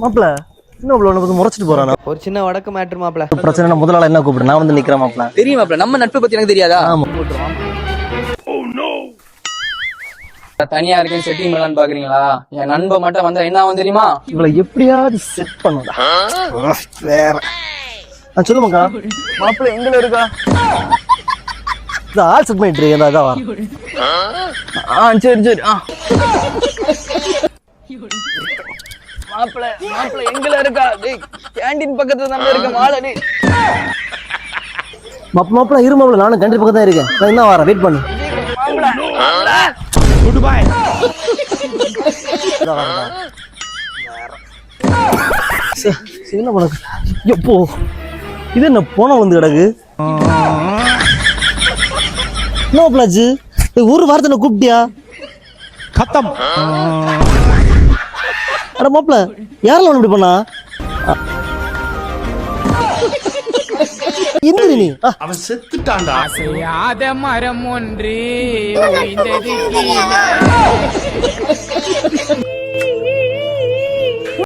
மாப்பிள என்ன உனக்கு முறைச்சிட்டு போறானா? ஒரு சின்ன வடக்கு மேட்ரு மாப்ள. பிரச்சனை முதல்ல என்ன கூப்பிடு, நான் வந்து நிக்கிறேன் மாப்பிள. தெரியும் மாப்ள, நம்ம நட்பை பத்தி எனக்கு தெரியாதா? தனியா இருக்கேன் செட்டிங் பண்ணலான்னு பாக்குறீங்களா? என் நண்பன் மட்டும் வந்தா என்ன ஆகும் தெரியுமா? இவளை எப்படியாவது செட் பண்ணுடா. வேற சொல்லு மக்கா. மாப்பிள எங்க இருக்கா? இந்த ஆள் செட் பண்ணிட்டு இருக்கேன். அதான் சரி சரி. மாப்பிள மாப்பிள எங்க இருக்கா? கேண்டீன் பக்கத்துல தான் இருக்க மாலடி. மாப்பிள இரு மாப்பிள, நானும் கண்ட்ரி பக்கம் தான் இருக்கேன். நான் என்ன வரேன், வெயிட் பண்ணு. Good bye. என்ன பண்ண எப்போ இது என்ன போன வந்து கிடக்கு? என்ன பிளாச்சு ஒரு வாரத்தை கூப்பிட்டியா? கத்தம். அட மாப்பிள யாரெல்லாம் இப்படி பண்ணா? எந்திரி நீ. அவன் செத்துட்டான்டா. அசையாத மரம் ஒன்று